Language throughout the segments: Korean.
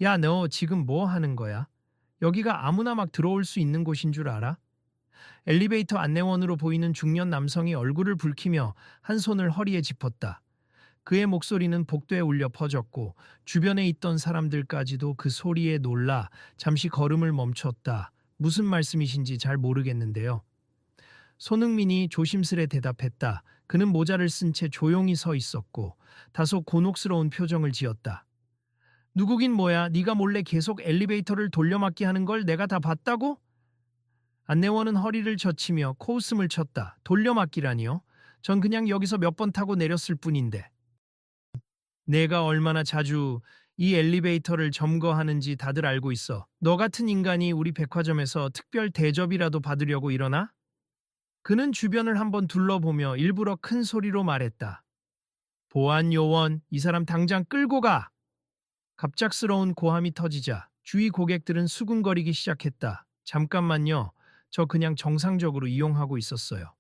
야, 너 지금 뭐 하는 거야? 여기가 아무나 막 들어올 수 있는 곳인 줄 알아? 엘리베이터 안내원으로 보이는 중년 남성이 얼굴을 붉히며 한 손을 허리에 짚었다. 그의 목소리는 복도에 울려 퍼졌고 주변에 있던 사람들까지도 그 소리에 놀라 잠시 걸음을 멈췄다. 무슨 말씀이신지 잘 모르겠는데요. 손흥민이 조심스레 대답했다. 그는 모자를 쓴 채 조용히 서 있었고 다소 곤혹스러운 표정을 지었다. 누구긴 뭐야? 네가 몰래 계속 엘리베이터를 돌려막기 하는 걸 내가 다 봤다고? 안내원은 허리를 젖히며 코웃음을 쳤다. 돌려막기라니요? 전 그냥 여기서 몇 번 타고 내렸을 뿐인데. 내가 얼마나 자주 이 엘리베이터를 점거하는지 다들 알고 있어. 너 같은 인간이 우리 백화점에서 특별 대접이라도 받으려고 일어나? 그는 주변을 한번 둘러보며 일부러 큰 소리로 말했다. 보안 요원, 이 사람 당장 끌고 가! 갑작스러운 고함이 터지자 주위 고객들은 수군거리기 시작했다. 잠깐만요. 저 그냥 정상적으로 이용하고 있었어요.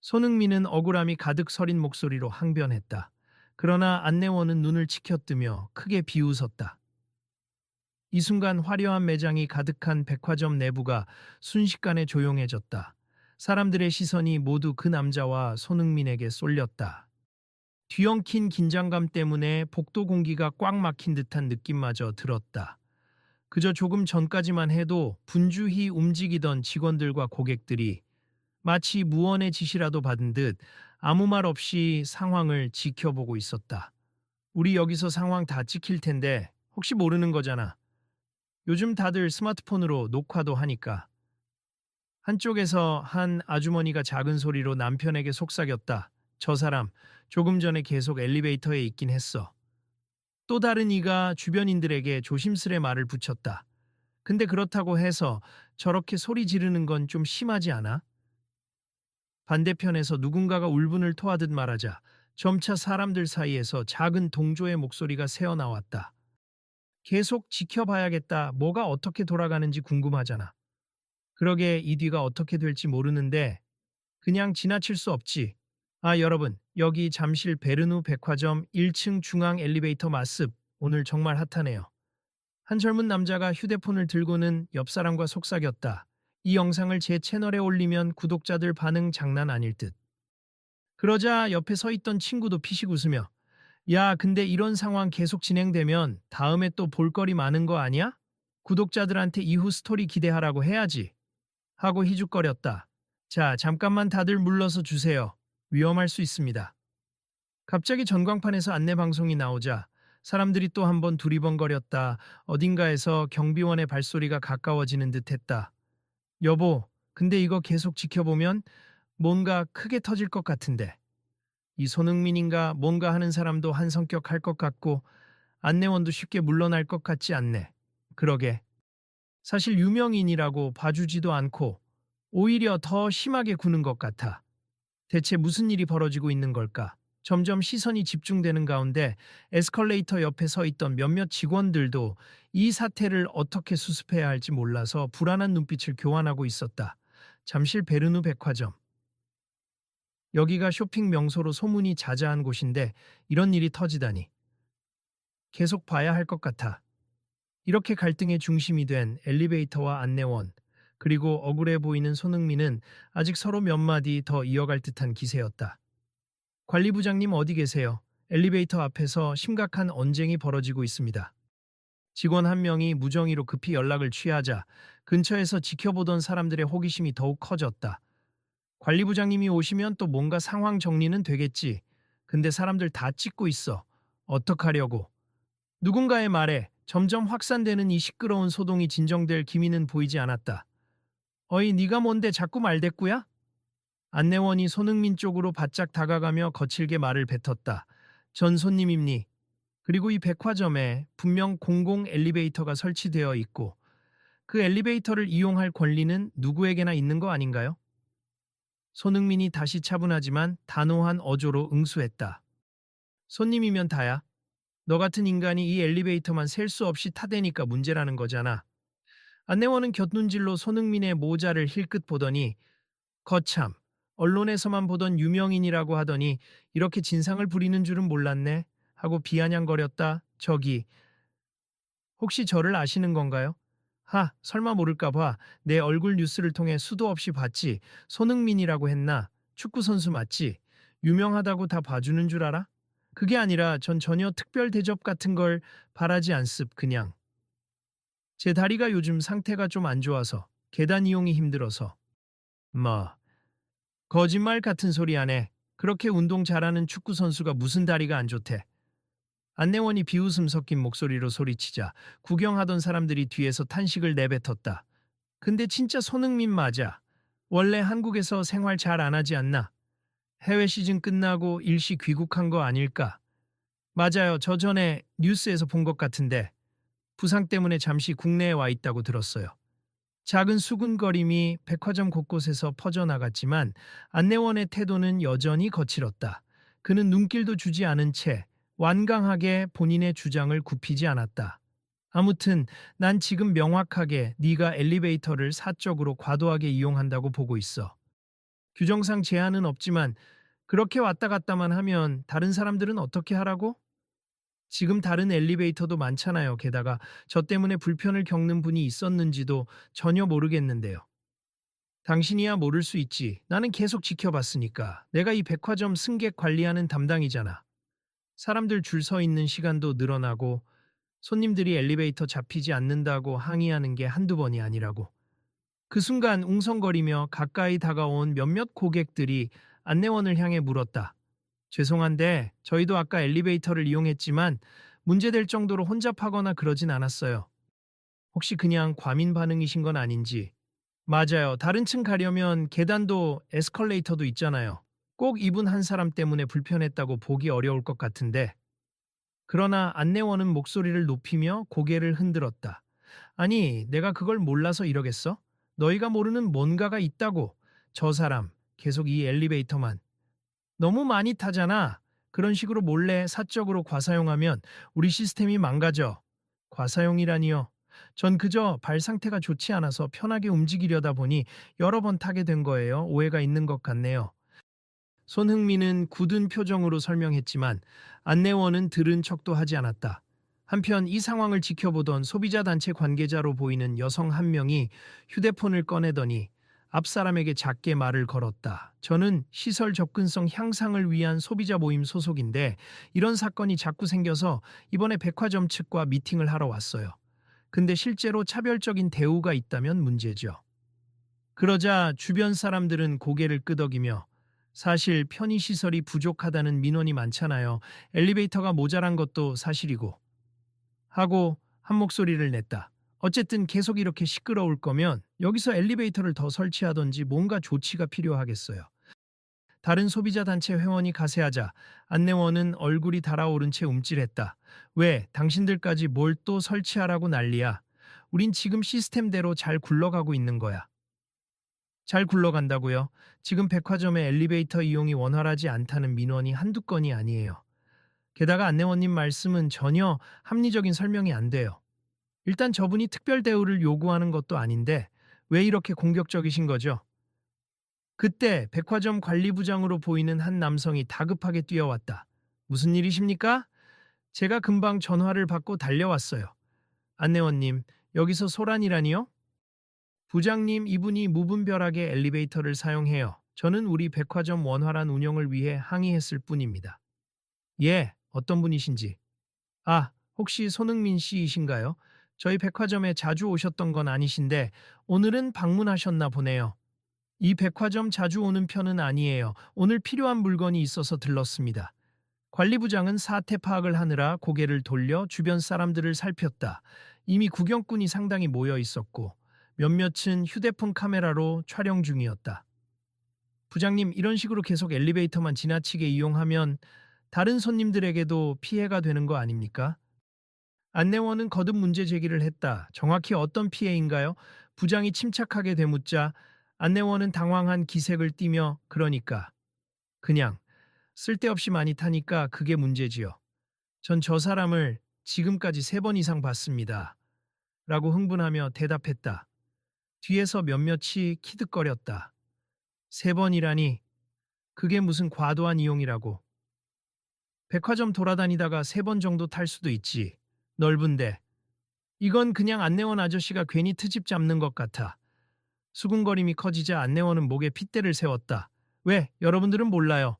손흥민은 억울함이 가득 서린 목소리로 항변했다. 그러나 안내원은 눈을 치켜뜨며 크게 비웃었다. 이 순간 화려한 매장이 가득한 백화점 내부가 순식간에 조용해졌다. 사람들의 시선이 모두 그 남자와 손흥민에게 쏠렸다. 뒤엉킨 긴장감 때문에 복도 공기가 꽉 막힌 듯한 느낌마저 들었다. 그저 조금 전까지만 해도 분주히 움직이던 직원들과 고객들이 마치 무언의 지시라도 받은 듯 아무 말 없이 상황을 지켜보고 있었다. 우리 여기서 상황 다 찍힐 텐데 혹시 모르는 거잖아. 요즘 다들 스마트폰으로 녹화도 하니까. 한쪽에서 한 아주머니가 작은 소리로 남편에게 속삭였다. 저 사람 조금 전에 계속 엘리베이터에 있긴 했어. 또 다른 이가 주변인들에게 조심스레 말을 붙였다. 근데 그렇다고 해서 저렇게 소리 지르는 건 좀 심하지 않아? 반대편에서 누군가가 울분을 토하듯 말하자 점차 사람들 사이에서 작은 동조의 목소리가 새어나왔다. 계속 지켜봐야겠다. 뭐가 어떻게 돌아가는지 궁금하잖아. 그러게 이 뒤가 어떻게 될지 모르는데 그냥 지나칠 수 없지. 아, 여러분, 여기 잠실 베르누 백화점 1층 중앙 엘리베이터 마습. 오늘 정말 핫하네요. 한 젊은 남자가 휴대폰을 들고는 옆 사람과 속삭였다. 이 영상을 제 채널에 올리면 구독자들 반응 장난 아닐 듯. 그러자 옆에 서 있던 친구도 피식 웃으며 야, 근데 이런 상황 계속 진행되면 다음에 또 볼거리 많은 거 아니야? 구독자들한테 이후 스토리 기대하라고 해야지. 하고 희죽거렸다. 자, 잠깐만 다들 물러서 주세요. 위험할 수 있습니다. 갑자기 전광판에서 안내방송이 나오자 사람들이 또 한번 두리번거렸다. 어딘가에서 경비원의 발소리가 가까워지는 듯 했다. 여보, 근데 이거 계속 지켜보면 뭔가 크게 터질 것 같은데. 이 손흥민인가 뭔가 하는 사람도 한 성격 할 것 같고 안내원도 쉽게 물러날 것 같지 않네. 그러게. 사실 유명인이라고 봐주지도 않고 오히려 더 심하게 구는 것 같아. 대체 무슨 일이 벌어지고 있는 걸까? 점점 시선이 집중되는 가운데 에스컬레이터 옆에 서 있던 몇몇 직원들도 이 사태를 어떻게 수습해야 할지 몰라서 불안한 눈빛을 교환하고 있었다. 잠실 베르누 백화점. 여기가 쇼핑 명소로 소문이 자자한 곳인데 이런 일이 터지다니. 계속 봐야 할 것 같아. 이렇게 갈등의 중심이 된 엘리베이터와 안내원, 그리고 억울해 보이는 손흥민은 아직 서로 몇 마디 더 이어갈 듯한 기세였다. 관리부장님 어디 계세요? 엘리베이터 앞에서 심각한 언쟁이 벌어지고 있습니다. 직원 한 명이 무정의로 급히 연락을 취하자 근처에서 지켜보던 사람들의 호기심이 더욱 커졌다. 관리부장님이 오시면 또 뭔가 상황 정리는 되겠지. 근데 사람들 다 찍고 있어. 어떡하려고. 누군가의 말에 점점 확산되는 이 시끄러운 소동이 진정될 기미는 보이지 않았다. 어이, 네가 뭔데 자꾸 말대꾸야? 안내원이 손흥민 쪽으로 바짝 다가가며 거칠게 말을 뱉었다. 전 손님입니. 그리고 이 백화점에 분명 공공 엘리베이터가 설치되어 있고 그 엘리베이터를 이용할 권리는 누구에게나 있는 거 아닌가요? 손흥민이 다시 차분하지만 단호한 어조로 응수했다. 손님이면 다야. 너 같은 인간이 이 엘리베이터만 셀 수 없이 타대니까 문제라는 거잖아. 안내원은 곁눈질로 손흥민의 모자를 힐끗 보더니 거참, 언론에서만 보던 유명인이라고 하더니 이렇게 진상을 부리는 줄은 몰랐네 하고 비아냥거렸다. 저기, 혹시 저를 아시는 건가요? 하, 설마 모를까 봐. 내 얼굴 뉴스를 통해 수도 없이 봤지. 손흥민이라고 했나? 축구 선수 맞지? 유명하다고 다 봐주는 줄 알아? 그게 아니라 전 전혀 특별 대접 같은 걸 바라지 않습 그냥. 제 다리가 요즘 상태가 좀 안 좋아서 계단 이용이 힘들어서. 뭐 거짓말 같은 소리 안 해. 그렇게 운동 잘하는 축구 선수가 무슨 다리가 안 좋대. 안내원이 비웃음 섞인 목소리로 소리치자 구경하던 사람들이 뒤에서 탄식을 내뱉었다. 근데 진짜 손흥민 맞아. 원래 한국에서 생활 잘 안 하지 않나? 해외 시즌 끝나고 일시 귀국한 거 아닐까? 맞아요. 저 전에 뉴스에서 본 것 같은데 부상 때문에 잠시 국내에 와 있다고 들었어요. 작은 수군거림이 백화점 곳곳에서 퍼져나갔지만 안내원의 태도는 여전히 거칠었다. 그는 눈길도 주지 않은 채 완강하게 본인의 주장을 굽히지 않았다. 아무튼 난 지금 명확하게 네가 엘리베이터를 사적으로 과도하게 이용한다고 보고 있어. 규정상 제한은 없지만 그렇게 왔다 갔다만 하면 다른 사람들은 어떻게 하라고? 지금 다른 엘리베이터도 많잖아요. 게다가 저 때문에 불편을 겪는 분이 있었는지도 전혀 모르겠는데요. 당신이야 모를 수 있지. 나는 계속 지켜봤으니까. 내가 이 백화점 승객 관리하는 담당이잖아. 사람들 줄 서 있는 시간도 늘어나고 손님들이 엘리베이터 잡히지 않는다고 항의하는 게 한두 번이 아니라고. 그 순간 웅성거리며 가까이 다가온 몇몇 고객들이 안내원을 향해 물었다. 죄송한데 저희도 아까 엘리베이터를 이용했지만 문제될 정도로 혼잡하거나 그러진 않았어요. 혹시 그냥 과민 반응이신 건 아닌지. 맞아요. 다른 층 가려면 계단도 에스컬레이터도 있잖아요. 꼭 이분 한 사람 때문에 불편했다고 보기 어려울 것 같은데. 그러나 안내원은 목소리를 높이며 고개를 흔들었다. 아니, 내가 그걸 몰라서 이러겠어? 너희가 모르는 뭔가가 있다고. 저 사람, 계속 이 엘리베이터만. 너무 많이 타잖아. 그런 식으로 몰래 사적으로 과사용하면 우리 시스템이 망가져. 과사용이라니요. 전 그저 발 상태가 좋지 않아서 편하게 움직이려다 보니 여러 번 타게 된 거예요. 오해가 있는 것 같네요. 손흥민은 굳은 표정으로 설명했지만 안내원은 들은 척도 하지 않았다. 한편 이 상황을 지켜보던 소비자 단체 관계자로 보이는 여성 한 명이 휴대폰을 꺼내더니 앞 사람에게 작게 말을 걸었다. 저는 시설 접근성 향상을 위한 소비자 모임 소속인데 이런 사건이 자꾸 생겨서 이번에 백화점 측과 미팅을 하러 왔어요. 근데 실제로 차별적인 대우가 있다면 문제죠. 그러자 주변 사람들은 고개를 끄덕이며 사실 편의시설이 부족하다는 민원이 많잖아요. 엘리베이터가 모자란 것도 사실이고. 하고 한 목소리를 냈다. 어쨌든 계속 이렇게 시끄러울 거면 여기서 엘리베이터를 더 설치하던지 뭔가 조치가 필요하겠어요. 다른 소비자 단체 회원이 가세하자 안내원은 얼굴이 달아오른 채 움찔했다. 왜 당신들까지 뭘 또 설치하라고 난리야. 우린 지금 시스템대로 잘 굴러가고 있는 거야. 잘 굴러간다고요? 지금 백화점의 엘리베이터 이용이 원활하지 않다는 민원이 한두 건이 아니에요. 게다가 안내원님 말씀은 전혀 합리적인 설명이 안 돼요. 일단 저분이 특별 대우를 요구하는 것도 아닌데 왜 이렇게 공격적이신 거죠? 그때 백화점 관리부장으로 보이는 한 남성이 다급하게 뛰어왔다. 무슨 일이십니까? 제가 금방 전화를 받고 달려왔어요. 안내원님, 여기서 소란이라니요? 부장님, 이분이 무분별하게 엘리베이터를 사용해요. 저는 우리 백화점 원활한 운영을 위해 항의했을 뿐입니다. 예, 어떤 분이신지. 아, 혹시 손흥민 씨이신가요? 저희 백화점에 자주 오셨던 건 아니신데 오늘은 방문하셨나 보네요. 이 백화점 자주 오는 편은 아니에요. 오늘 필요한 물건이 있어서 들렀습니다. 관리부장은 사태 파악을 하느라 고개를 돌려 주변 사람들을 살폈다. 이미 구경꾼이 상당히 모여 있었고 몇몇은 휴대폰 카메라로 촬영 중이었다. 부장님, 이런 식으로 계속 엘리베이터만 지나치게 이용하면 다른 손님들에게도 피해가 되는 거 아닙니까? 안내원은 거듭 문제 제기를 했다. 정확히 어떤 피해인가요? 부장이 침착하게 되묻자 안내원은 당황한 기색을 띠며 그냥 쓸데없이 많이 타니까 그게 문제지요. 전 저 사람을 지금까지 3번 이상 봤습니다. 라고 흥분하며 대답했다. 뒤에서 몇몇이 키득거렸다. 3번이라니 그게 무슨 과도한 이용이라고. 백화점 돌아다니다가 3번 정도 탈 수도 있지. 넓은데. 이건 그냥 안내원 아저씨가 괜히 트집 잡는 것 같아. 수군거림이 커지자 안내원은 목에 핏대를 세웠다. 왜? 여러분들은 몰라요.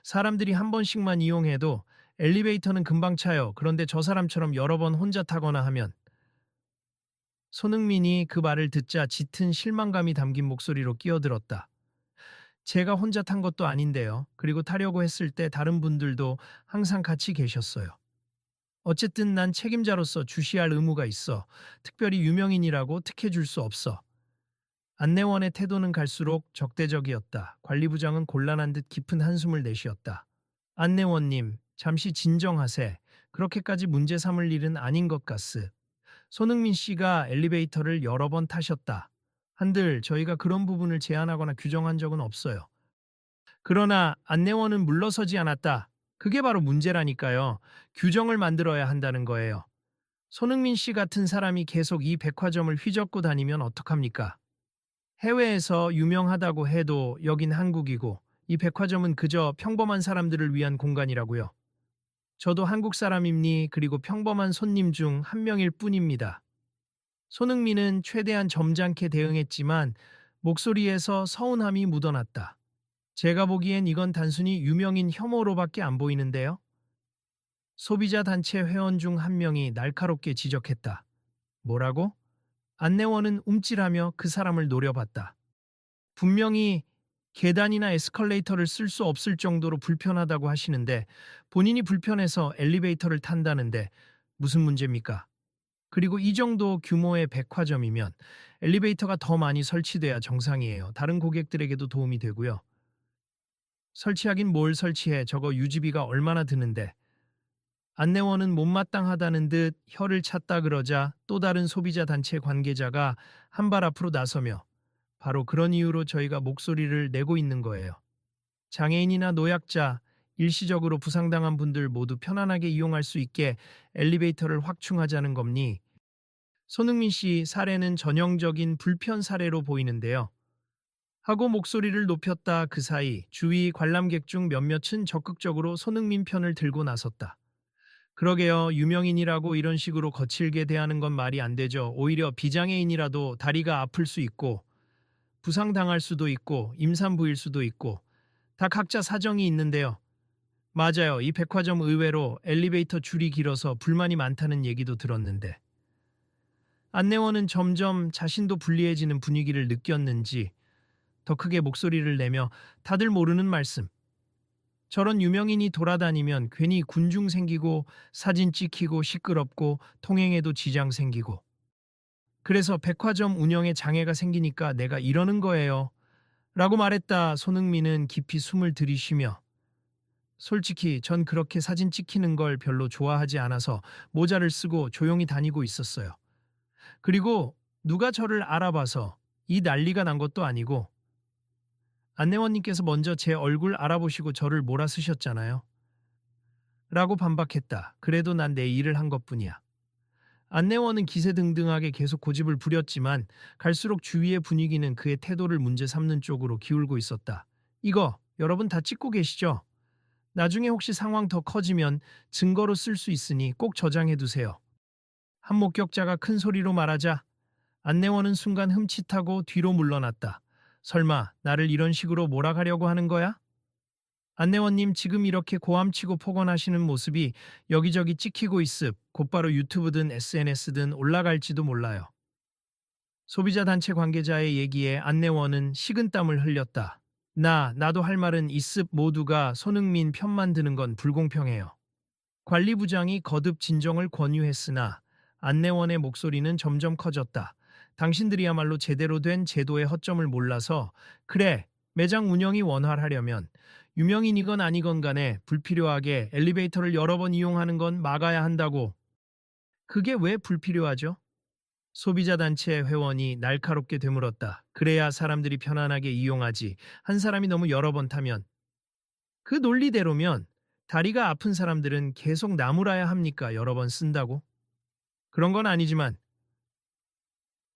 사람들이 한 번씩만 이용해도 엘리베이터는 금방 차요. 그런데 저 사람처럼 여러 번 혼자 타거나 하면. 손흥민이 그 말을 듣자 짙은 실망감이 담긴 목소리로 끼어들었다. 제가 혼자 탄 것도 아닌데요. 그리고 타려고 했을 때 다른 분들도 항상 같이 계셨어요. 어쨌든 난 책임자로서 주시할 의무가 있어. 특별히 유명인이라고 특혜줄 수 없어. 안내원의 태도는 갈수록 적대적이었다. 관리부장은 곤란한 듯 깊은 한숨을 내쉬었다. 안내원님, 잠시 진정하세. 그렇게까지 문제 삼을 일은 아닌 것 같스. 손흥민 씨가 엘리베이터를 여러 번 타셨다. 한들 저희가 그런 부분을 제한하거나 규정한 적은 없어요. 그러나 안내원은 물러서지 않았다. 그게 바로 문제라니까요. 규정을 만들어야 한다는 거예요. 손흥민 씨 같은 사람이 계속 이 백화점을 휘젓고 다니면 어떡합니까? 해외에서 유명하다고 해도 여긴 한국이고 이 백화점은 그저 평범한 사람들을 위한 공간이라고요. 저도 한국 사람입니 그리고 평범한 손님 중 한 명일 뿐입니다. 손흥민은 최대한 점잖게 대응했지만 목소리에서 서운함이 묻어났다. 제가 보기엔 이건 단순히 유명인 혐오로밖에 안 보이는데요. 소비자 단체 회원 중 한 명이 날카롭게 지적했다. 뭐라고? 안내원은 움찔하며 그 사람을 노려봤다. 분명히 계단이나 에스컬레이터를 쓸 수 없을 정도로 불편하다고 하시는데 본인이 불편해서 엘리베이터를 탄다는데 무슨 문제입니까? 그리고 이 정도 규모의 백화점이면 엘리베이터가 더 많이 설치돼야 정상이에요. 다른 고객들에게도 도움이 되고요. 설치하긴 뭘 설치해 저거 유지비가 얼마나 드는데. 안내원은 못마땅하다는 듯 혀를 찾다 그러자 또 다른 소비자 단체 관계자가 한 발 앞으로 나서며 바로 그런 이유로 저희가 목소리를 내고 있는 거예요. 장애인이나 노약자, 일시적으로 부상당한 분들 모두 편안하게 이용할 수 있게 엘리베이터를 확충하자는 겁니. 손흥민 씨 사례는 전형적인 불편 사례로 보이는데요. 하고 목소리를 높였다 그 사이 주위 관람객 중 몇몇은 적극적으로 손흥민 편을 들고 나섰다. 그러게요. 유명인이라고 이런 식으로 거칠게 대하는 건 말이 안 되죠. 오히려 비장애인이라도 다리가 아플 수 있고 부상당할 수도 있고 임산부일 수도 있고 다 각자 사정이 있는데요. 맞아요. 이 백화점 의외로 엘리베이터 줄이 길어서 불만이 많다는 얘기도 들었는데 안내원은 점점 자신도 불리해지는 분위기를 느꼈는지 더 크게 목소리를 내며 다들 모르는 말씀. 저런 유명인이 돌아다니면 괜히 군중 생기고 사진 찍히고 시끄럽고 통행에도 지장 생기고 그래서 백화점 운영에 장애가 생기니까 내가 이러는 거예요. 라고 말했다. 손흥민은 깊이 숨을 들이쉬며 솔직히 전 그렇게 사진 찍히는 걸 별로 좋아하지 않아서 모자를 쓰고 조용히 다니고 있었어요. 그리고 누가 저를 알아봐서 이 난리가 난 것도 아니고 안내원님께서 먼저 제 얼굴 알아보시고 저를 몰아쓰셨잖아요. 라고 반박했다. 그래도 난 내 일을 한 것뿐이야. 안내원은 기세등등하게 계속 고집을 부렸지만 갈수록 주위의 분위기는 그의 태도를 문제 삼는 쪽으로 기울고 있었다. 이거 여러분 다 찍고 계시죠? 나중에 혹시 상황 더 커지면 증거로 쓸 수 있으니 꼭 저장해 두세요. 한 목격자가 큰 소리로 말하자 안내원은 순간 흠칫하고 뒤로 물러났다. 설마 나를 이런 식으로 몰아가려고 하는 거야? 안내원님 지금 이렇게 고함치고 폭언하시는 모습이 여기저기 찍히고 있습. 곧바로 유튜브든 SNS든 올라갈지도 몰라요. 소비자 단체 관계자의 얘기에 안내원은 식은땀을 흘렸다. 나도 할 말은 있습. 모두가 손흥민 편만 드는 건 불공평해요. 관리부장이 거듭 진정을 권유했으나 안내원의 목소리는 점점 커졌다. 당신들이야말로 제대로 된 제도의 허점을 몰라서 그래, 매장 운영이 원활하려면 유명인이건 아니건 간에 불필요하게 엘리베이터를 여러 번 이용하는 건 막아야 한다고. 그게 왜 불필요하죠? 소비자 단체 회원이 날카롭게 되물었다. 그래야 사람들이 편안하게 이용하지. 한 사람이 너무 여러 번 타면. 그 논리대로면 다리가 아픈 사람들은 계속 나무라야 합니까? 여러 번 쓴다고? 그런 건 아니지만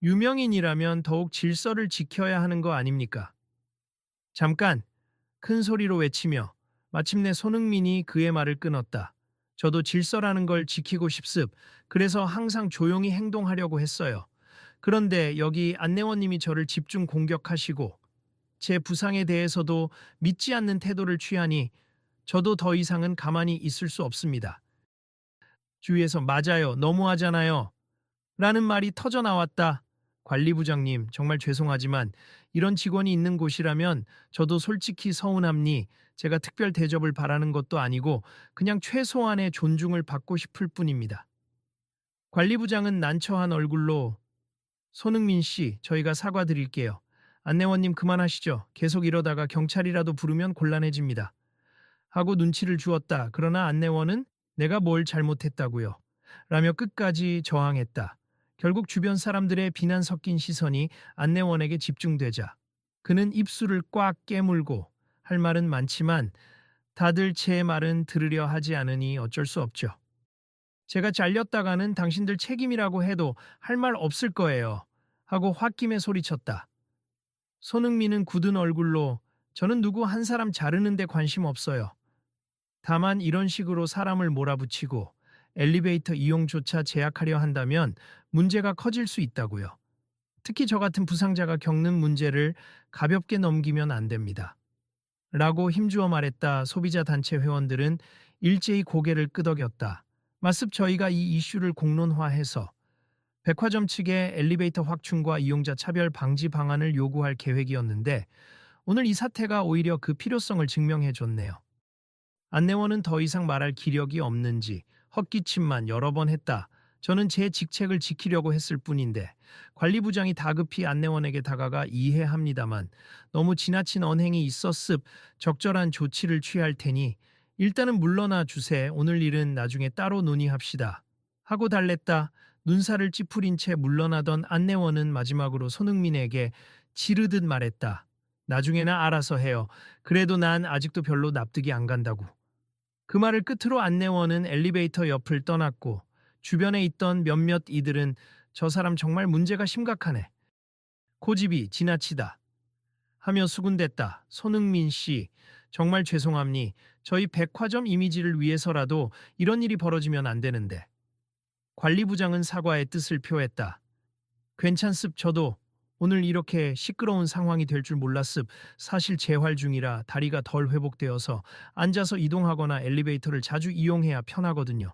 유명인이라면 더욱 질서를 지켜야 하는 거 아닙니까? 잠깐 큰 소리로 외치며 마침내 손흥민이 그의 말을 끊었다. 저도 질서라는 걸 지키고 싶습. 그래서 항상 조용히 행동하려고 했어요. 그런데 여기 안내원님이 저를 집중 공격하시고 제 부상에 대해서도 믿지 않는 태도를 취하니 저도 더 이상은 가만히 있을 수 없습니다. 주위에서 맞아요. 너무하잖아요. 라는 말이 터져 나왔다. 관리부장님, 정말 죄송하지만 이런 직원이 있는 곳이라면 저도 솔직히 서운함니 제가 특별 대접을 바라는 것도 아니고 그냥 최소한의 존중을 받고 싶을 뿐입니다. 관리부장은 난처한 얼굴로 손흥민 씨, 저희가 사과드릴게요. 안내원님 그만하시죠. 계속 이러다가 경찰이라도 부르면 곤란해집니다. 하고 눈치를 주었다. 그러나 안내원은 내가 뭘 잘못했다고요. 라며 끝까지 저항했다. 결국 주변 사람들의 비난 섞인 시선이 안내원에게 집중되자 그는 입술을 꽉 깨물고 할 말은 많지만 다들 제 말은 들으려 하지 않으니 어쩔 수 없죠. 제가 잘렸다가는 당신들 책임이라고 해도 할 말 없을 거예요. 하고 홧김에 소리쳤다. 손흥민은 굳은 얼굴로 저는 누구 한 사람 자르는데 관심 없어요. 다만 이런 식으로 사람을 몰아붙이고 엘리베이터 이용조차 제약하려 한다면 문제가 커질 수 있다고요. 특히 저 같은 부상자가 겪는 문제를 가볍게 넘기면 안 됩니다. 라고 힘주어 말했다. 소비자 단체 회원들은 일제히 고개를 끄덕였다. 마습 저희가 이 이슈를 공론화해서 백화점 측에 엘리베이터 확충과 이용자 차별 방지 방안을 요구할 계획이었는데 오늘 이 사태가 오히려 그 필요성을 증명해 줬네요. 안내원은 더 이상 말할 기력이 없는지 헛기침만 여러 번 했다. 저는 제 직책을 지키려고 했을 뿐인데 관리부장이 다급히 안내원에게 다가가 이해합니다만 너무 지나친 언행이 있었습 적절한 조치를 취할 테니 일단은 물러나 주세. 오늘 일은 나중에 따로 논의합시다. 하고 달랬다. 눈살을 찌푸린 채 물러나던 안내원은 마지막으로 손흥민에게 지르듯 말했다. 나중에나 알아서 해요. 그래도 난 아직도 별로 납득이 안 간다고. 그 말을 끝으로 안내원은 엘리베이터 옆을 떠났고 주변에 있던 몇몇 이들은 저 사람 정말 문제가 심각하네. 고집이 지나치다. 하며 수군댔다. 손흥민 씨, 정말 죄송합니. 저희 백화점 이미지를 위해서라도 이런 일이 벌어지면 안 되는데. 관리부장은 사과의 뜻을 표했다. 괜찮습. 저도 오늘 이렇게 시끄러운 상황이 될 줄 몰랐습. 사실 재활 중이라 다리가 덜 회복되어서 앉아서 이동하거나 엘리베이터를 자주 이용해야 편하거든요.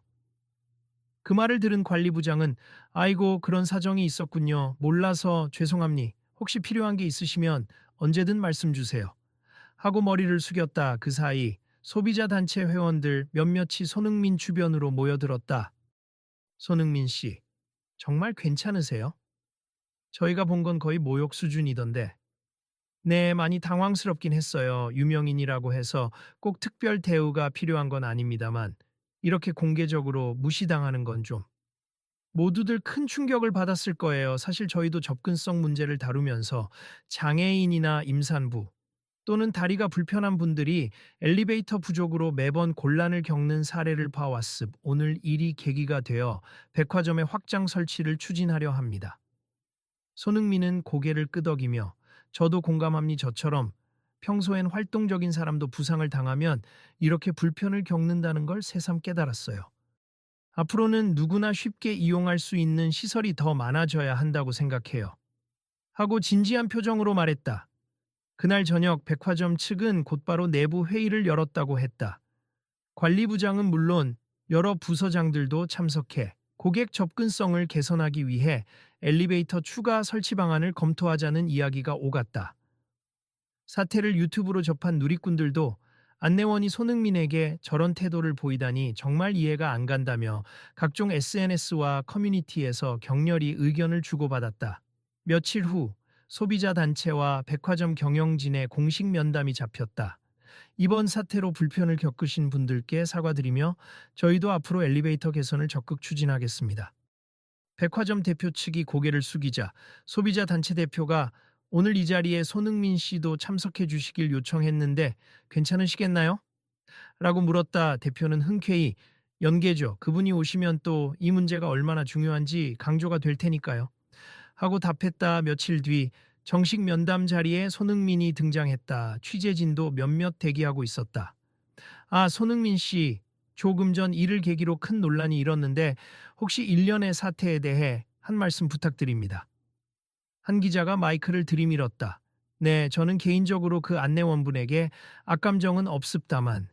그 말을 들은 관리부장은 아이고 그런 사정이 있었군요. 몰라서 죄송합니. 혹시 필요한 게 있으시면 언제든 말씀 주세요. 하고 머리를 숙였다. 그 사이 소비자 단체 회원들 몇몇이 손흥민 주변으로 모여들었다. 손흥민 씨, 정말 괜찮으세요? 저희가 본 건 거의 모욕 수준이던데. 네, 많이 당황스럽긴 했어요. 유명인이라고 해서 꼭 특별 대우가 필요한 건 아닙니다만 이렇게 공개적으로 무시당하는 건 좀. 모두들 큰 충격을 받았을 거예요. 사실 저희도 접근성 문제를 다루면서 장애인이나 임산부 또는 다리가 불편한 분들이 엘리베이터 부족으로 매번 곤란을 겪는 사례를 봐왔습. 오늘 일이 계기가 되어 백화점의 확장 설치를 추진하려 합니다. 손흥민은 고개를 끄덕이며 저도 공감합니. 저처럼 평소엔 활동적인 사람도 부상을 당하면 이렇게 불편을 겪는다는 걸 새삼 깨달았어요. 앞으로는 누구나 쉽게 이용할 수 있는 시설이 더 많아져야 한다고 생각해요. 하고 진지한 표정으로 말했다. 그날 저녁 백화점 측은 곧바로 내부 회의를 열었다고 했다. 관리부장은 물론 여러 부서장들도 참석해 고객 접근성을 개선하기 위해 엘리베이터 추가 설치 방안을 검토하자는 이야기가 오갔다. 사태를 유튜브로 접한 누리꾼들도 안내원이 손흥민에게 저런 태도를 보이다니 정말 이해가 안 간다며 각종 SNS와 커뮤니티에서 격렬히 의견을 주고받았다. 며칠 후 소비자 단체와 백화점 경영진의 공식 면담이 잡혔다. 이번 사태로 불편을 겪으신 분들께 사과드리며 저희도 앞으로 엘리베이터 개선을 적극 추진하겠습니다. 백화점 대표 측이 고개를 숙이자 소비자 단체 대표가 오늘 이 자리에 손흥민 씨도 참석해 주시길 요청했는데 괜찮으시겠나요? 라고 물었다. 대표는 흔쾌히 연계죠. 그분이 오시면 또 이 문제가 얼마나 중요한지 강조가 될 테니까요. 하고 답했다. 며칠 뒤 정식 면담 자리에 손흥민이 등장했다. 취재진도 몇몇 대기하고 있었다. 아, 손흥민 씨, 조금 전 이를 계기로 큰 논란이 일었는데 혹시 일련의 사태에 대해 한 말씀 부탁드립니다. 한 기자가 마이크를 들이밀었다. 네, 저는 개인적으로 그 안내원분에게 악감정은 없습다만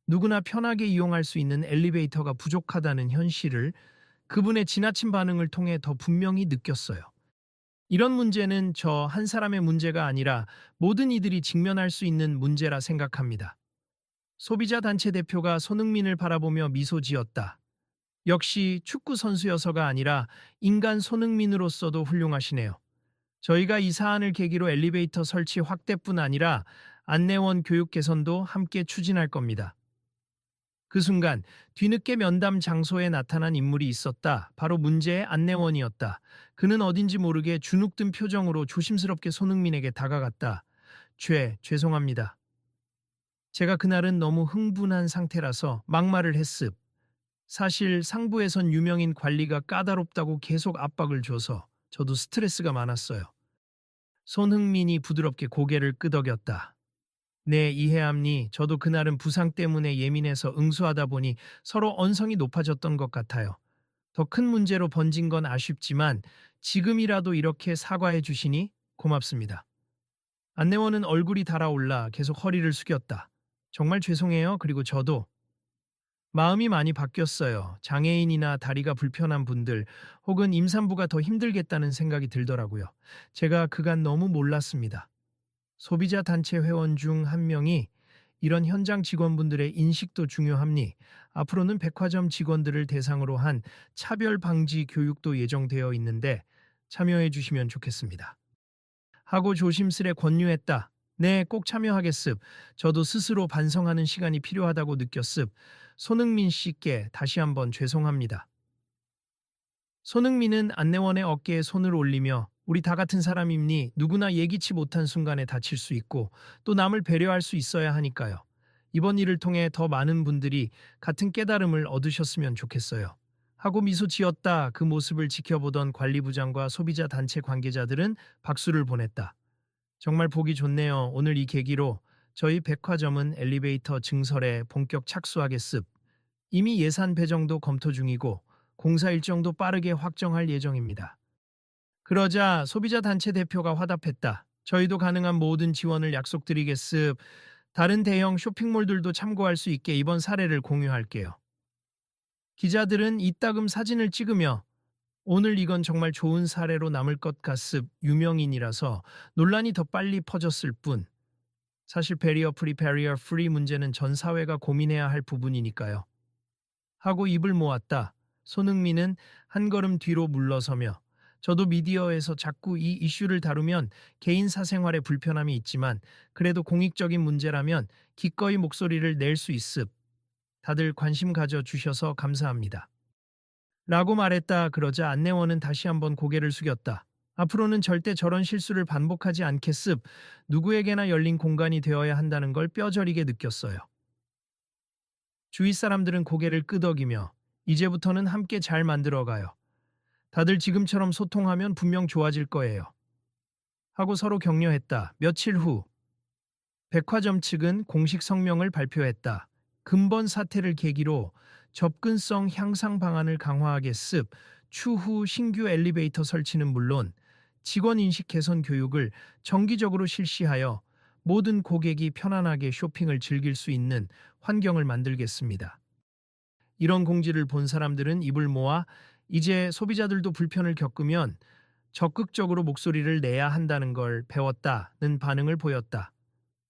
누구나 편하게 이용할 수 있는 엘리베이터가 부족하다는 현실을 그분의 지나친 반응을 통해 더 분명히 느꼈어요. 이런 문제는 저 한 사람의 문제가 아니라 모든 이들이 직면할 수 있는 문제라 생각합니다. 소비자 단체 대표가 손흥민을 바라보며 미소 지었다. 역시 축구 선수여서가 아니라 인간 손흥민으로서도 훌륭하시네요. 저희가 이 사안을 계기로 엘리베이터 설치 확대뿐 아니라 안내원 교육 개선도 함께 추진할 겁니다. 그 순간 뒤늦게 면담 장소에 나타난 인물이 있었다. 바로 문제의 안내원이었다. 그는 어딘지 모르게 주눅든 표정으로 조심스럽게 손흥민에게 다가갔다. 죄송합니다. 제가 그날은 너무 흥분한 상태라서 막말을 했습. 사실 상부에선 유명인 관리가 까다롭다고 계속 압박을 줘서 저도 스트레스가 많았어요. 손흥민이 부드럽게 고개를 끄덕였다. 네, 이해합니. 저도 그날은 부상 때문에 예민해서 응수하다 보니 서로 언성이 높아졌던 것 같아요. 더 큰 문제로 번진 건 아쉽지만 지금이라도 이렇게 사과해 주시니 고맙습니다. 안내원은 얼굴이 달아올라 계속 허리를 숙였다. 정말 죄송해요. 그리고 저도 마음이 많이 바뀌었어요. 장애인이나 다리가 불편한 분들 혹은 임산부가 더 힘들겠다는 생각이 들더라고요. 제가 그간 너무 몰랐습니다. 소비자 단체 회원 중 한 명이 이런 현장 직원분들의 인식도 중요합니. 앞으로는 백화점 직원들을 대상으로 한 차별 방지 교육도 예정되어 있는데 참여해 주시면 좋겠습니다. 하고 조심스레 권유했다. 네, 꼭 참여하겠습. 저도 스스로 반성하는 시간이 필요하다고 느꼈습. 손흥민 씨께 다시 한번 죄송합니다. 손흥민은 안내원의 어깨에 손을 올리며 우리 다 같은 사람입니 누구나 예기치 못한 순간에 다칠 수 있고 또 남을 배려할 수 있어야 하니까요. 이번 일을 통해 더 많은 분들이 같은 깨달음을 얻으셨으면 좋겠어요. 하고 미소 지었다. 그 모습을 지켜보던 관리부장과 소비자 단체 관계자들은 박수를 보냈다. 정말 보기 좋네요. 오늘 이 계기로 저희 백화점은 엘리베이터 증설에 본격 착수하겠습. 이미 예산 배정도 검토 중이고 공사 일정도 빠르게 확정할 예정입니다. 그러자 소비자 단체 대표가 화답했다. 저희도 가능한 모든 지원을 약속드리겠습. 다른 대형 쇼핑몰들도 참고할 수 있게 이번 사례를 공유할게요. 기자들은 이따금 사진을 찍으며 오늘 이건 정말 좋은 사례로 남을 것 같습. 유명인이라서 논란이 더 빨리 퍼졌을 뿐. 사실 베리어 프리 문제는 전 사회가 고민해야 할 부분이니까요. 하고 입을 모았다. 손흥민은 한 걸음 뒤로 물러서며 저도 미디어에서 자꾸 이 이슈를 다루면 개인 사생활에 불편함이 있지만 그래도 공익적인 문제라면 기꺼이 목소리를 낼 수 있습. 다들 관심 가져 주셔서 감사합니다. 라고 말했다. 그러자 안내원은 다시 한번 고개를 숙였다. 앞으로는 절대 저런 실수를 반복하지 않겠습. 누구에게나 열린 공간이 되어야 한다는 걸 뼈저리게 느꼈어요. 주위 사람들은 고개를 끄덕이며 이제부터는 함께 잘 만들어가요. 다들 지금처럼 소통하면 분명 좋아질 거예요. 하고 서로 격려했다. 며칠 후 백화점 측은 공식 성명을 발표했다. 근본 사태를 계기로 접근성 향상 방안을 강화하겠습. 추후 신규 엘리베이터 설치는 물론 직원 인식 개선 교육을 정기적으로 실시하여 모든 고객이 편안하게 쇼핑을 즐길 수 있는 환경을 만들겠습니다. 이런 공지를 본 사람들은 입을 모아 이제 소비자들도 불편을 겪으면 적극적으로 목소리를 내야 한다는 걸 배웠다는 반응을 보였다.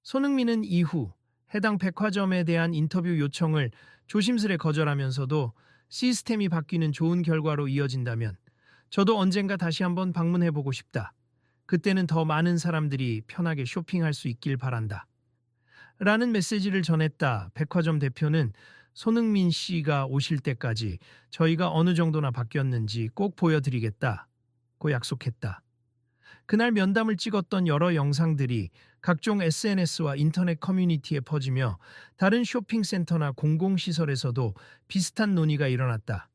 손흥민은 이후 해당 백화점에 대한 인터뷰 요청을 조심스레 거절하면서도 시스템이 바뀌는 좋은 결과로 이어진다면 저도 언젠가 다시 한번 방문해보고 싶다. 그때는 더 많은 사람들이 편하게 쇼핑할 수 있길 바란다. 라는 메시지를 전했다. 백화점 대표는 손흥민 씨가 오실 때까지 저희가 어느 정도나 바뀌었는지 꼭 보여드리겠다고 약속했다. 그날 면담을 찍었던 여러 영상들이 각종 SNS와 인터넷 커뮤니티에 퍼지며 다른 쇼핑센터나 공공시설에서도 비슷한 논의가 일어났다.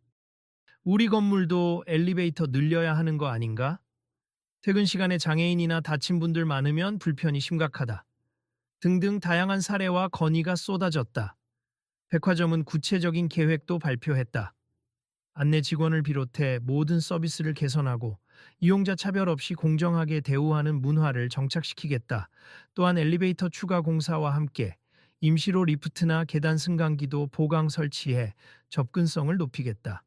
우리 건물도 엘리베이터 늘려야 하는 거 아닌가? 퇴근 시간에 장애인이나 다친 분들 많으면 불편이 심각하다. 등등 다양한 사례와 건의가 쏟아졌다. 백화점은 구체적인 계획도 발표했다. 안내 직원을 비롯해 모든 서비스를 개선하고 이용자 차별 없이 공정하게 대우하는 문화를 정착시키겠다. 또한 엘리베이터 추가 공사와 함께 임시로 리프트나 계단 승강기도 보강 설치해 접근성을 높이겠다.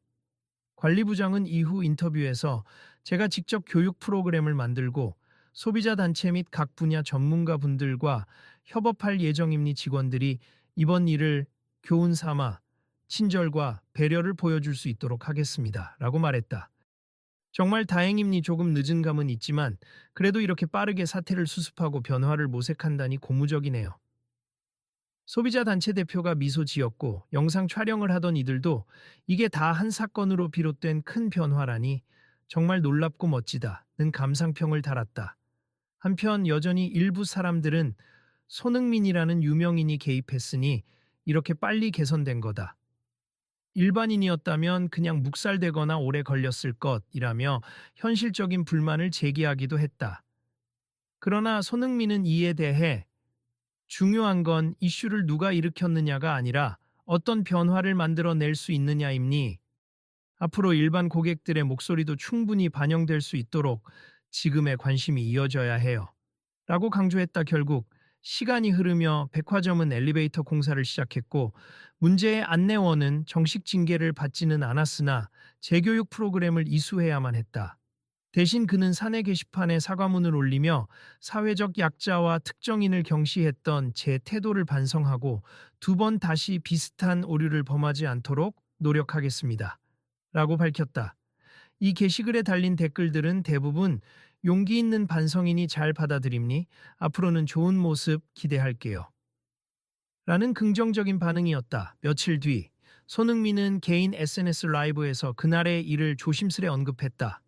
관리부장은 이후 인터뷰에서 제가 직접 교육 프로그램을 만들고 소비자 단체 및 각 분야 전문가 분들과 협업할 예정임니 직원들이 이번 일을 교훈 삼아 친절과 배려를 보여줄 수 있도록 하겠습니다. 라고 말했다. 정말 다행임니 조금 늦은 감은 있지만 그래도 이렇게 빠르게 사태를 수습하고 변화를 모색한다니 고무적이네요. 소비자 단체 대표가 미소 지었고 영상 촬영을 하던 이들도 이게 다 한 사건으로 비롯된 큰 변화라니 정말 놀랍고 멋지다는 감상평을 달았다. 한편 여전히 일부 사람들은 손흥민이라는 유명인이 개입했으니 이렇게 빨리 개선된 거다. 일반인이었다면 그냥 묵살되거나 오래 걸렸을 것이라며 현실적인 불만을 제기하기도 했다. 그러나 손흥민은 이에 대해 중요한 건 이슈를 누가 일으켰느냐가 아니라 어떤 변화를 만들어낼 수 있느냐입니. 앞으로 일반 고객들의 목소리도 충분히 반영될 수 있도록 지금의 관심이 이어져야 해요. 라고 강조했다. 결국 시간이 흐르며 백화점은 엘리베이터 공사를 시작했고 문제의 안내원은 정식 징계를 받지는 않았으나 재교육 프로그램을 이수해야만 했다. 대신 그는 사내 게시판에 사과문을 올리며 사회적 약자와 특정인을 경시했던 제 태도를 반성하고 두 번 다시 비슷한 오류를 범하지 않도록 노력하겠습니다. 라고 밝혔다. 이 게시글에 달린 댓글들은 대부분 용기 있는 반성인이 잘 받아들임니 앞으로는 좋은 모습 기대할게요. 라는 긍정적인 반응이었다. 며칠 뒤 손흥민은 개인 SNS 라이브에서 그날의 일을 조심스레 언급했다.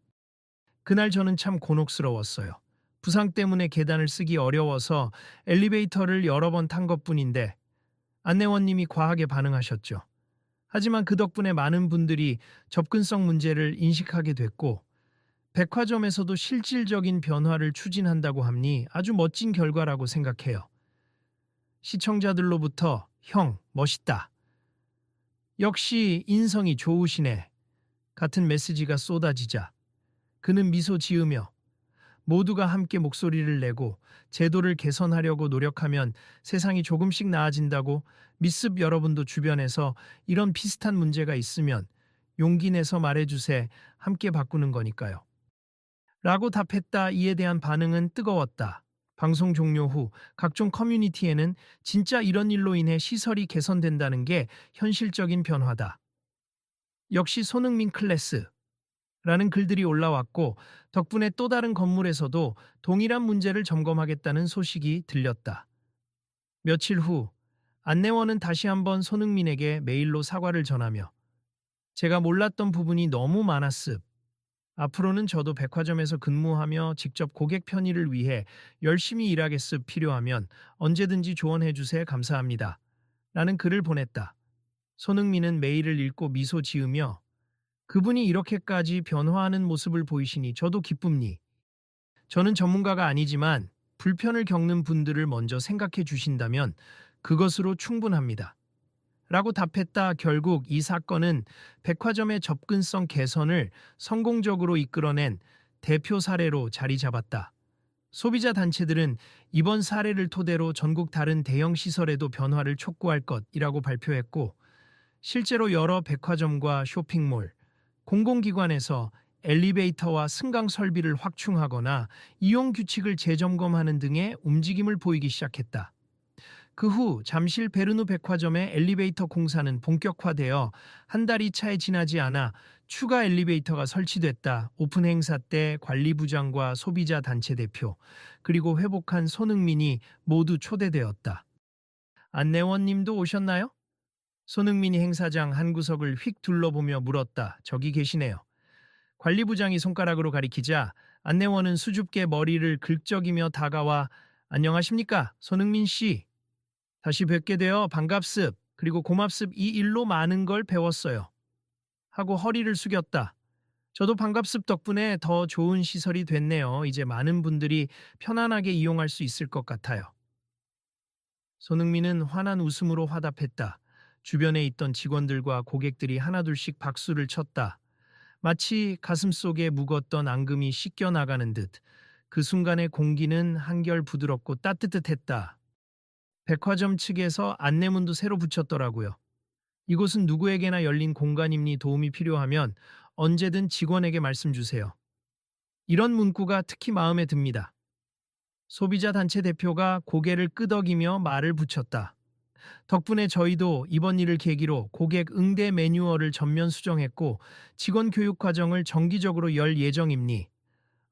그날 저는 참 곤혹스러웠어요. 부상 때문에 계단을 쓰기 어려워서 엘리베이터를 여러 번 탄 것뿐인데 안내원님이 과하게 반응하셨죠. 하지만 그 덕분에 많은 분들이 접근성 문제를 인식하게 됐고 백화점에서도 실질적인 변화를 추진한다고 하니 아주 멋진 결과라고 생각해요. 시청자들로부터 형, 멋있다. 역시 인성이 좋으시네. 같은 메시지가 쏟아지자 그는 미소 지으며 모두가 함께 목소리를 내고 제도를 개선하려고 노력하면 세상이 조금씩 나아진다고 미습 여러분도 주변에서 이런 비슷한 문제가 있으면 용기 내서 말해주세. 함께 바꾸는 거니까요. 라고 답했다. 이에 대한 반응은 뜨거웠다. 방송 종료 후 각종 커뮤니티에는 진짜 이런 일로 인해 시설이 개선된다는 게 현실적인 변화다. 역시 손흥민 클래스. 라는 글들이 올라왔고 덕분에 또 다른 건물에서도 동일한 문제를 점검하겠다는 소식이 들렸다. 며칠 후 안내원은 다시 한번 손흥민에게 메일로 사과를 전하며 제가 몰랐던 부분이 너무 많았습. 앞으로는 저도 백화점에서 근무하며 직접 고객 편의를 위해 열심히 일하겠습. 필요하면 언제든지 조언해 주세. 감사합니다. 라는 글을 보냈다. 손흥민은 메일을 읽고 미소 지으며 그분이 이렇게까지 변화하는 모습을 보이시니 저도 기쁩니. 저는 전문가가 아니지만 불편을 겪는 분들을 먼저 생각해 주신다면 그것으로 충분합니다. 라고 답했다. 결국 이 사건은 백화점의 접근성 개선을 성공적으로 이끌어낸 대표 사례로 자리 잡았다. 소비자 단체들은 이번 사례를 토대로 전국 다른 대형 시설에도 변화를 촉구할 것이라고 발표했고 실제로 여러 백화점과 쇼핑몰, 공공기관에서 엘리베이터와 승강 설비를 확충하거나 이용 규칙을 재점검하는 등의 움직임을 보이기 시작했다. 그 후 잠실 베르누 백화점의 엘리베이터 공사는 본격화되어 한 달이 차에 지나지 않아 추가 엘리베이터가 설치됐다. 오픈 행사 때 관리부장과 소비자 단체 대표 그리고 회복한 손흥민이 모두 초대되었다. 안내원님도 오셨나요? 손흥민이 행사장 한 구석을 휙 둘러보며 물었다. 저기 계시네요. 관리부장이 손가락으로 가리키자 안내원은 수줍게 머리를 긁적이며 다가와 안녕하십니까 손흥민 씨. 다시 뵙게 되어 반갑습. 그리고 고맙습. 이 일로 많은 걸 배웠어요. 하고 허리를 숙였다. 저도 반갑습. 덕분에 더 좋은 시설이 됐네요. 이제 많은 분들이 편안하게 이용할 수 있을 것 같아요. 손흥민은 환한 웃음으로 화답했다. 주변에 있던 직원들과 고객들이 하나둘씩 박수를 쳤다. 마치 가슴속에 묵었던 앙금이 씻겨 나가는 듯 그 순간의 공기는 한결 부드럽고 따뜻했다. 백화점 측에서 안내문도 새로 붙였더라고요. 이곳은 누구에게나 열린 공간이니 도움이 필요하면 언제든 직원에게 말씀 주세요. 이런 문구가 특히 마음에 듭니다. 소비자 단체 대표가 고개를 끄덕이며 말을 붙였다. 덕분에 저희도 이번 일을 계기로 고객 응대 매뉴얼을 전면 수정했고 직원 교육 과정을 정기적으로 열 예정입니.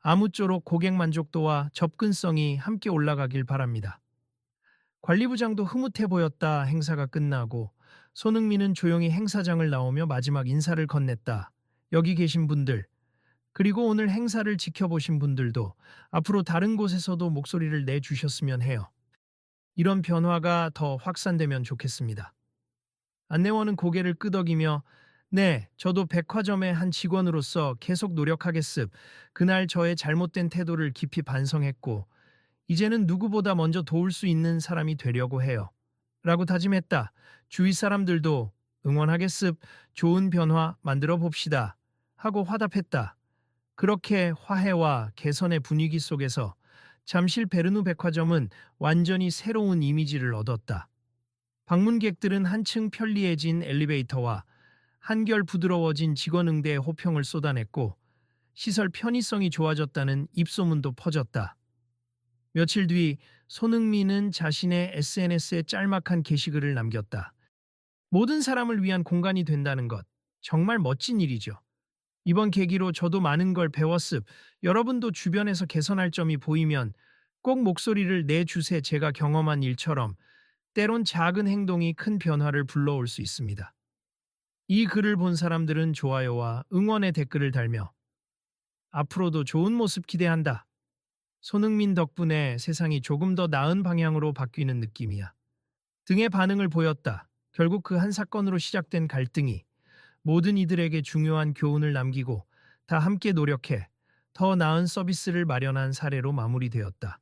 아무쪼록 고객 만족도와 접근성이 함께 올라가길 바랍니다. 관리부장도 흐뭇해 보였다. 행사가 끝나고 손흥민은 조용히 행사장을 나오며 마지막 인사를 건넸다. 여기 계신 분들, 그리고 오늘 행사를 지켜보신 분들도 앞으로 다른 곳에서도 목소리를 내주셨으면 해요. 이런 변화가 더 확산되면 좋겠습니다. 안내원은 고개를 끄덕이며 네, 저도 백화점의 한 직원으로서 계속 노력하겠습. 그날 저의 잘못된 태도를 깊이 반성했고 이제는 누구보다 먼저 도울 수 있는 사람이 되려고 해요. 라고 다짐했다. 주위 사람들도 응원하겠습. 좋은 변화 만들어 봅시다. 하고 화답했다. 그렇게 화해와 개선의 분위기 속에서 잠실 베르누 백화점은 완전히 새로운 이미지를 얻었다. 방문객들은 한층 편리해진 엘리베이터와 한결 부드러워진 직원 응대에 호평을 쏟아냈고 시설 편의성이 좋아졌다는 입소문도 퍼졌다. 며칠 뒤 손흥민은 자신의 SNS에 짤막한 게시글을 남겼다. 모든 사람을 위한 공간이 된다는 것, 정말 멋진 일이죠. 이번 계기로 저도 많은 걸 배웠습. 여러분도 주변에서 개선할 점이 보이면 꼭 목소리를 내주세. 제가 경험한 일처럼 때론 작은 행동이 큰 변화를 불러올 수 있습니다. 이 글을 본 사람들은 좋아요와 응원의 댓글을 달며 앞으로도 좋은 모습 기대한다. 손흥민 덕분에 세상이 조금 더 나은 방향으로 바뀌는 느낌이야. 등의 반응을 보였다. 결국 그 한 사건으로 시작된 갈등이 모든 이들에게 중요한 교훈을 남기고 다 함께 노력해 더 나은 서비스를 마련한 사례로 마무리되었다.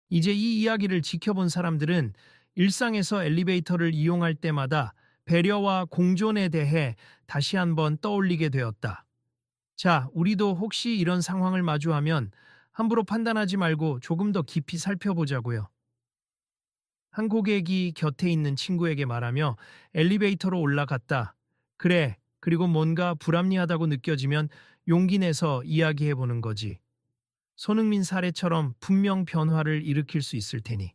이제 이 이야기를 지켜본 사람들은 일상에서 엘리베이터를 이용할 때마다 배려와 공존에 대해 다시 한번 떠올리게 되었다. 자, 우리도 혹시 이런 상황을 마주하면 함부로 판단하지 말고 조금 더 깊이 살펴보자고요. 한 고객이 곁에 있는 친구에게 말하며 엘리베이터로 올라갔다. 그래, 그리고 뭔가 불합리하다고 느껴지면 용기 내서 이야기해보는 거지. 손흥민 사례처럼 분명 변화를 일으킬 수 있을 테니.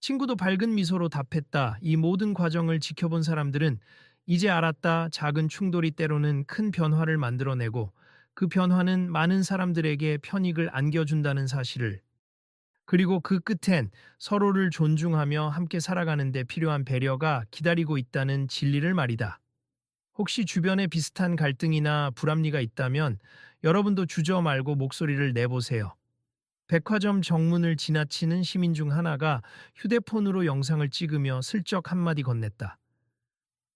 친구도 밝은 미소로 답했다. 이 모든 과정을 지켜본 사람들은 이제 알았다. 작은 충돌이 때로는 큰 변화를 만들어내고 그 변화는 많은 사람들에게 편익을 안겨준다는 사실을. 그리고 그 끝엔 서로를 존중하며 함께 살아가는 데 필요한 배려가 기다리고 있다는 진리를 말이다. 혹시 주변에 비슷한 갈등이나 불합리가 있다면 여러분도 주저 말고 목소리를 내보세요. 백화점 정문을 지나치는 시민 중 하나가 휴대폰으로 영상을 찍으며 슬쩍 한마디 건넸다.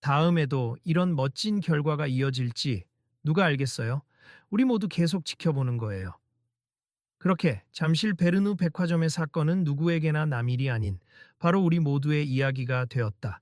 다음에도 이런 멋진 결과가 이어질지 누가 알겠어요? 우리 모두 계속 지켜보는 거예요. 그렇게 잠실 베르누 백화점의 사건은 누구에게나 남일이 아닌 바로 우리 모두의 이야기가 되었다.